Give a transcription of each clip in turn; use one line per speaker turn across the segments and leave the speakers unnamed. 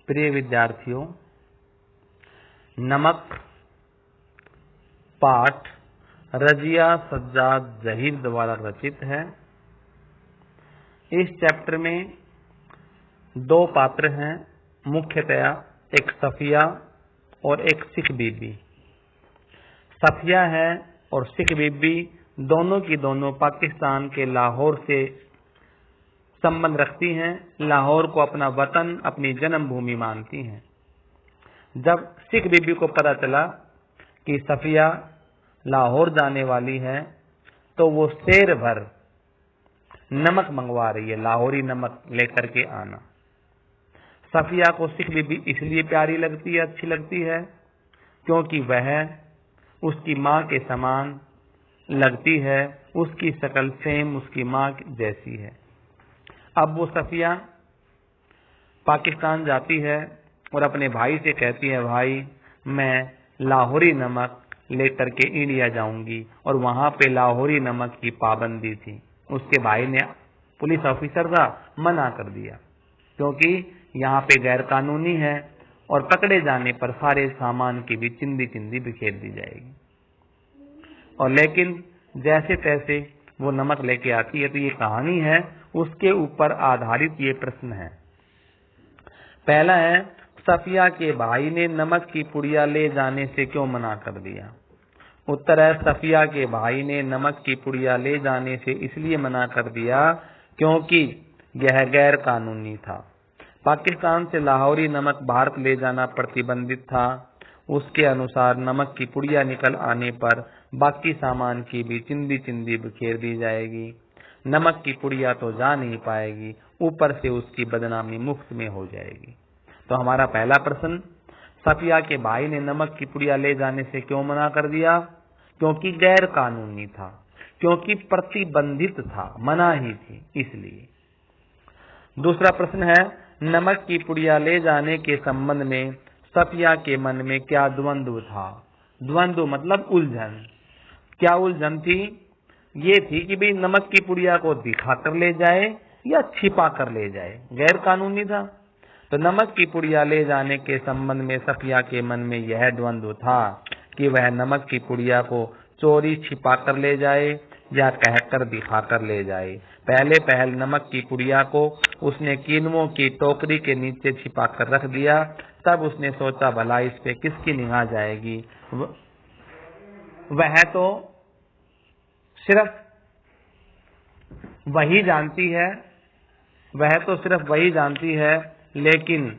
प्रिय विद्यार्थियों, नमक पाठ रजिया सज्जाद जहीर द्वारा रचित है। इस चैप्टर में दो पात्र हैं, मुख्यतया एक सफिया और एक सिख बीबी। सफिया है और सिख बीबी दोनों की दोनों पाकिस्तान के लाहौर से संबंध रखती हैं, लाहौर को अपना वतन, अपनी जन्मभूमि मानती हैं। जब सिख बीबी को पता चला कि सफिया लाहौर जाने वाली है तो वो शेर भर नमक मंगवा रही है, लाहौरी नमक लेकर के आना। सफिया को सिख बीबी इसलिए प्यारी लगती है, अच्छी लगती है, क्योंकि वह उसकी माँ के समान लगती है, उसकी शक्ल सेम उसकी माँ जैसी है। अब वो सफिया पाकिस्तान जाती है और अपने भाई से कहती है, भाई मैं लाहौरी नमक लेकर के इंडिया जाऊंगी, और वहां पे लाहौरी नमक की पाबंदी थी। उसके भाई ने, पुलिस ऑफिसर था, मना कर दिया, क्योंकि यहाँ पे गैर कानूनी है और पकड़े जाने पर सारे सामान की भी चिंदी चिंदी बिखेर दी जाएगी। और लेकिन जैसे तैसे वो नमक लेके आती है। तो ये कहानी है, उसके ऊपर आधारित ये प्रश्न है। पहला है, सफिया के भाई ने नमक की पुड़िया ले जाने से क्यों मना कर दिया? उत्तर है, सफिया के भाई ने नमक की पुड़िया ले जाने से इसलिए मना कर दिया क्योंकि यह गैर कानूनी था। पाकिस्तान से लाहौरी नमक भारत ले जाना प्रतिबंधित था। उसके अनुसार नमक की पुड़िया निकल आने पर बाकी सामान की भी चिंदी चिंदी बिखेर दी जाएगी। नमक की पुड़िया तो जा नहीं पाएगी, ऊपर से उसकी बदनामी मुफ्त में हो जाएगी। तो हमारा पहला प्रश्न, सफिया के भाई ने नमक की पुड़िया ले जाने से क्यों मना कर दिया? क्योंकि गैर कानूनी था, क्योंकि प्रतिबंधित था, मना ही थी, इसलिए। दूसरा प्रश्न है, नमक की पुड़िया ले जाने के संबंध में सफिया के मन में क्या द्वंद्व था? द्वंद्व मतलब उलझन। क्या उलझन थी? ये थी कि भाई नमक की पुड़िया को दिखा कर ले जाए या छिपा कर ले जाए, गैर कानूनी था। तो नमक की पुड़िया ले जाने के संबंध में सफिया के मन में यह द्वंद्व था कि वह नमक की पुड़िया को चोरी छिपा कर ले जाए या कहकर दिखा कर ले जाए। पहले पहल नमक की पुड़िया को उसने किनवों की टोकरी के नीचे छिपा कर रख दिया। तब उसने सोचा, भला इस पे किसकी निगाह जाएगी? वह तो सिर्फ वही जानती है, वह तो सिर्फ वही जानती है, लेकिन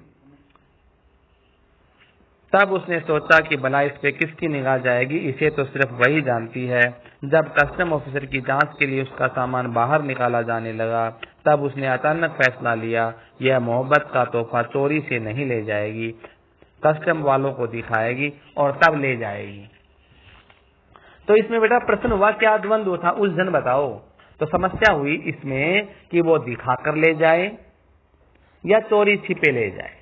तब उसने सोचा कि भला इस पे किसकी निगाह जाएगी, इसे तो सिर्फ वही जानती है। जब कस्टम ऑफिसर की जांच के लिए उसका सामान बाहर निकाला जाने लगा, तब उसने अचानक फैसला लिया, यह मोहब्बत का तोहफा चोरी से नहीं ले जाएगी, कस्टम वालों को दिखाएगी और तब ले जाएगी। तो इसमें बेटा प्रश्न हुआ, क्या द्वंद्व था, उलझन बताओ। तो समस्या हुई इसमें कि वो दिखाकर ले जाए या चोरी छिपे ले जाए।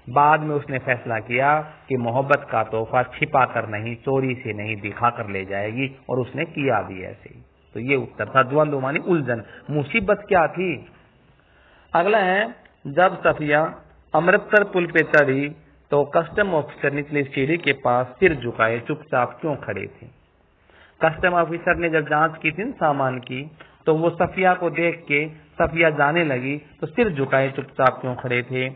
बाद में उसने फैसला किया कि मोहब्बत का तोहफा छिपा कर नहीं, चोरी से नहीं, दिखा कर ले जाएगी, और उसने किया भी ऐसे ही। तो ये उत्तर था, द्वंद्व मानी उलझन। मुसीबत क्या थी? अगला है, जब सफिया अमृतसर पुल पे चढ़ी तो कस्टम ऑफिसर निचली सीढ़ी के पास सिर झुकाए चुपचाप क्यों खड़े थे? कस्टम ऑफिसर ने जब जांच की थी सामान की, तो वो सफिया को देख के सफिया जाने लगी तो सिर झुकाए चुपचाप क्यों खड़े थे?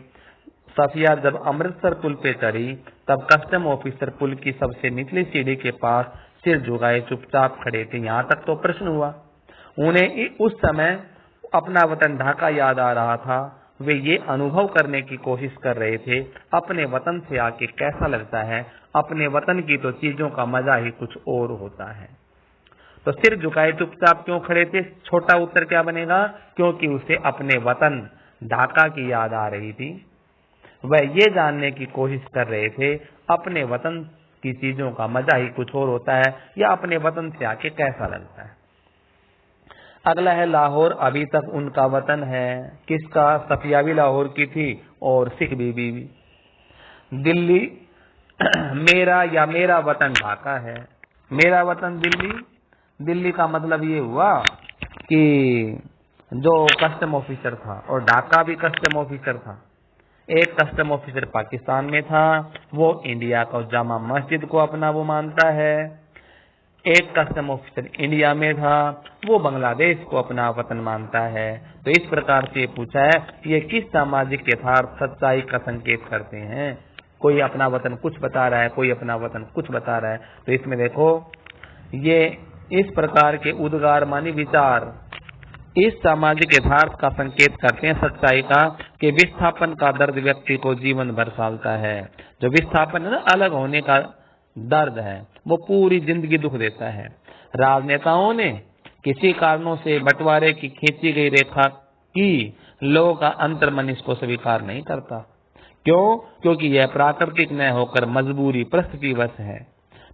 सफिया जब अमृतसर पुल पे चढ़ी तब कस्टम ऑफिसर पुल की सबसे निचली सीढ़ी के पास सिर झुकाए चुपचाप खड़े थे। यहाँ तक तो प्रश्न हुआ। उन्हें उस समय अपना वतन ढाका याद आ रहा था। वे ये अनुभव करने की कोशिश कर रहे थे, अपने वतन से आके कैसा लगता है। अपने वतन की तो चीजों का मजा ही कुछ और होता है। तो सिर झुकाए चुपचाप क्यों खड़े थे? छोटा उत्तर क्या बनेगा? क्योंकि उसे अपने वतन ढाका की याद आ रही थी। वह ये जानने की कोशिश कर रहे थे, अपने वतन की चीजों का मजा ही कुछ और होता है, या अपने वतन से आके कैसा लगता है। अगला है, लाहौर अभी तक उनका वतन है। किसका? सफिया भी लाहौर की थी और सिख बीबी भी। दिल्ली मेरा वतन ढाका है, मेरा वतन दिल्ली। दिल्ली का मतलब ये हुआ कि जो कस्टम ऑफिसर था, और ढाका भी कस्टम ऑफिसर था। एक कस्टम ऑफिसर पाकिस्तान में था, वो इंडिया का जामा मस्जिद को अपना वो मानता है। एक कस्टम ऑफिसर इंडिया में था, वो बांग्लादेश को अपना वतन मानता है। तो इस प्रकार से पूछा है ये किस सामाजिक यथार्थ सच्चाई का संकेत करते हैं। कोई अपना वतन कुछ बता रहा है, कोई अपना वतन कुछ बता रहा है। तो इसमें देखो ये इस प्रकार के उद्गार मानी विचार इस सामाजिक यथार्थ का संकेत करते हैं सच्चाई का, कि विस्थापन का दर्द व्यक्ति को जीवन भर सालता है। जो विस्थापन है ना, अलग होने का दर्द है, वो पूरी जिंदगी दुख देता है। राजनेताओं ने किसी कारणों से बंटवारे की खींची गई रेखा की लोगों का अंतर्मन इसको स्वीकार नहीं करता। क्यों? क्योंकि यह प्राकृतिक न होकर मजबूरी परिस्थितिवश है।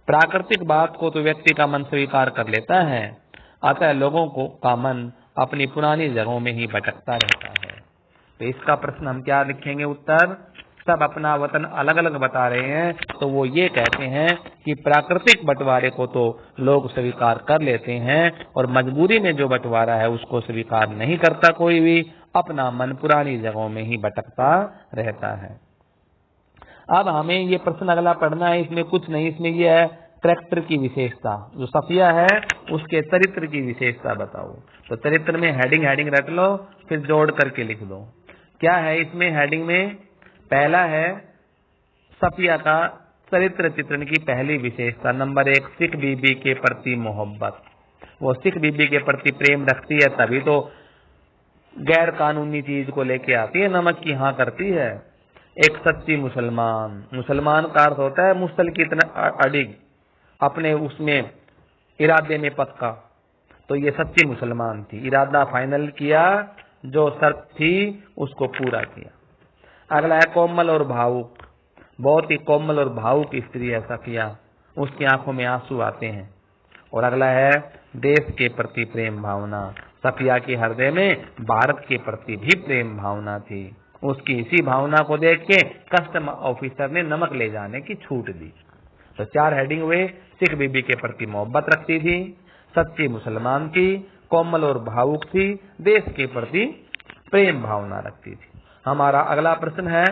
प्राकृतिक बात को तो व्यक्ति का मन स्वीकार कर लेता है, अतः लोगों का मन अपनी पुरानी जगहों में ही भटकता रहता है। तो इसका प्रश्न हम क्या लिखेंगे? उत्तर सब अपना वतन अलग अलग बता रहे हैं, तो वो ये कहते हैं कि प्राकृतिक बंटवारे को तो लोग स्वीकार कर लेते हैं और मजबूरी में जो बंटवारा है उसको स्वीकार नहीं करता कोई भी, अपना मन पुरानी जगहों में ही भटकता रहता है। अब हमें ये प्रश्न अगला पढ़ना है, इसमें कुछ नहीं, इसमें ये है करैक्टर की विशेषता। जो सफिया है उसके चरित्र की विशेषता बताओ। तो चरित्र में हेडिंग रट लो, फिर जोड़ करके लिख दो। क्या है इसमें हेडिंग में? पहला है सफिया का चरित्र चित्रण की पहली विशेषता। नंबर 1, सिख बीबी के प्रति मोहब्बत। वो सिख बीबी के प्रति प्रेम रखती है, तभी तो गैर कानूनी चीज को लेके आती है, नमक की हाँ करती है। एक सच्ची मुसलमान। मुसलमान का अर्थ होता है मुसल की इतना अडिग, अपने उसमें इरादे में पक्का। तो ये सच्ची मुसलमान थी, इरादा फाइनल किया, जो शर्त थी उसको पूरा किया। अगला है कोमल और भावुक। बहुत ही कोमल और भावुक स्त्री है सफिया, उसकी आंखों में आंसू आते हैं। और अगला है देश के प्रति प्रेम भावना। सफिया के हृदय में भारत के प्रति भी प्रेम भावना थी। उसकी इसी भावना को देख के कस्टम ऑफिसर ने नमक ले जाने की छूट दी। तो 4 हेडिंग हुए। सिख बीबी के प्रति मोहब्बत रखती थी, सच्ची मुसलमान थी, कोमल और भावुक थी, देश के प्रति प्रेम भावना रखती थी। हमारा अगला प्रश्न है,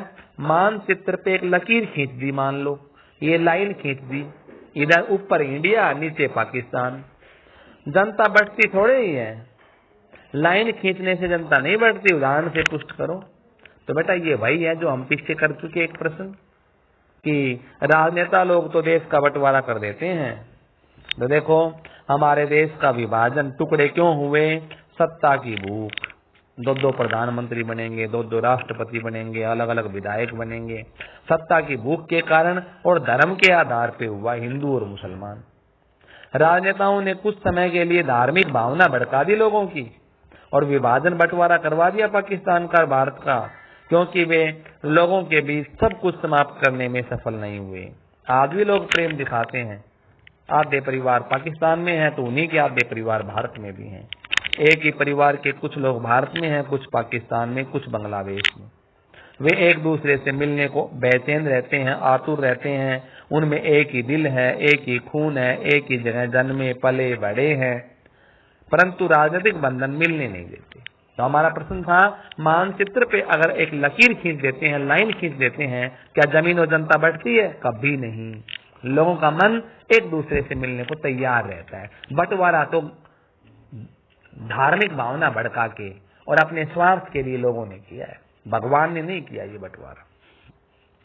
मानचित्र पे एक लकीर खींच दी। मान लो ये लाइन खींच दी, इधर ऊपर इंडिया, नीचे पाकिस्तान। जनता बढ़ती थोड़े ही है, लाइन खींचने से जनता नहीं बढ़ती। उदाहरण से पुष्ट करो। तो बेटा ये वही है जो हम पीछे कर चुके एक प्रश्न, कि राजनेता लोग तो देश का बंटवारा कर देते हैं। तो देखो हमारे देश का विभाजन टुकड़े क्यों हुए? सत्ता की भूख। 2 प्रधानमंत्री बनेंगे, 2 राष्ट्रपति बनेंगे, अलग अलग विधायक बनेंगे। सत्ता की भूख के कारण और धर्म के आधार पे हुआ हिंदू और मुसलमान। राजनेताओं ने कुछ समय के लिए धार्मिक भावना भड़का दी लोगों की और विभाजन बंटवारा करवा दिया पाकिस्तान का, भारत का, क्योंकि वे लोगों के बीच सब कुछ समाप्त करने में सफल नहीं हुए। आज भी लोग प्रेम दिखाते हैं, आधे परिवार पाकिस्तान में है तो उन्हीं के आधे परिवार भारत में भी हैं। एक ही परिवार के कुछ लोग भारत में हैं, कुछ पाकिस्तान में, कुछ बांग्लादेश में। वे एक दूसरे से मिलने को बेचैन रहते हैं, आतुर रहते हैं। उनमें एक ही दिल है, एक ही खून है, एक ही जगह जन्मे पले बड़े हैं, परंतु राजनीतिक बंधन मिलने नहीं देते। तो हमारा प्रश्न था, मानचित्र पे अगर एक लकीर खींच देते हैं, लाइन खींच देते हैं, क्या जमीन और जनता बढ़ती है? कभी नहीं। लोगों का मन एक दूसरे से मिलने को तैयार रहता है। बंटवारा तो धार्मिक भावना भड़का के और अपने स्वार्थ के लिए लोगों ने किया है, भगवान ने नहीं किया ये बंटवारा।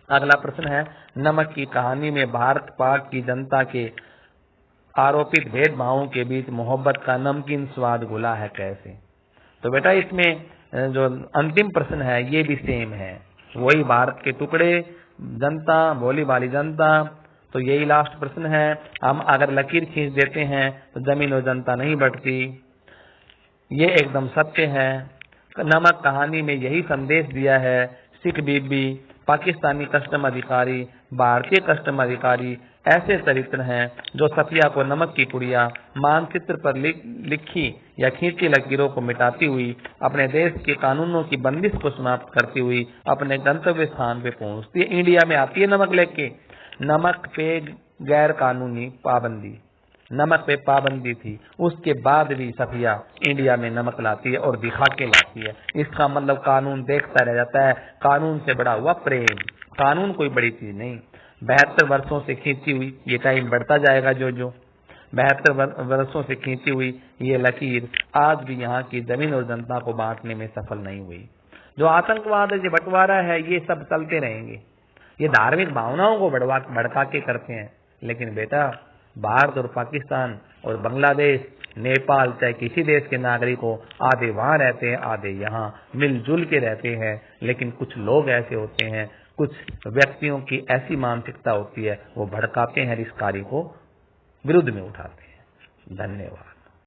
अगला प्रश्न है, नमक की कहानी में भारत पाक की जनता के आरोपित भेदभावों के बीच मोहब्बत का नमकीन स्वाद घुला है कैसे? तो बेटा इसमें जो अंतिम प्रश्न है ये भी सेम है, वही भारत के टुकड़े, जनता, भोली भाली जनता। तो यही लास्ट प्रश्न है। हम अगर लकीर खींच देते हैं तो जमीन और जनता नहीं बढ़ती, ये एकदम सत्य है। नमक कहानी में यही संदेश दिया है। सिख बीबी, पाकिस्तानी कस्टम अधिकारी, भारतीय कस्टम अधिकारी ऐसे चरित्र हैं जो सफिया को नमक की पुड़िया मानचित्र पर लिखी या खींची लकीरों को मिटाती हुई, अपने देश के कानूनों की बंदिश को समाप्त करती हुई अपने गंतव्य स्थान पे पहुंचती है। इंडिया में आती है नमक लेके। नमक पे गैर कानूनी पाबंदी, नमक पे पाबंदी थी, उसके बाद भी सफिया इंडिया में नमक लाती है और दिखा के लाती है। इसका मतलब कानून देखता रह जाता है। कानून से बड़ा हुआ प्रेम। कानून कोई बड़ी चीज नहीं। 72 वर्षों से खींची हुई, ये टाइम बढ़ता जाएगा जो 72 वर्षों से खींची हुई ये लकीर आज भी यहाँ की जमीन और जनता को बांटने में सफल नहीं हुई। जो आतंकवाद है, जो बंटवारा है, ये सब चलते रहेंगे। ये धार्मिक भावनाओं को भड़का के करते हैं। लेकिन बेटा, भारत और पाकिस्तान और बांग्लादेश, नेपाल, चाहे किसी देश के नागरिक हो, आधे वहां रहते हैं, आधे यहाँ मिलजुल के रहते हैं। लेकिन कुछ लोग ऐसे होते हैं, कुछ व्यक्तियों की ऐसी मानसिकता होती है, वो भड़काते हैं, इस कार्य को विरुद्ध में उठाते हैं। धन्यवाद।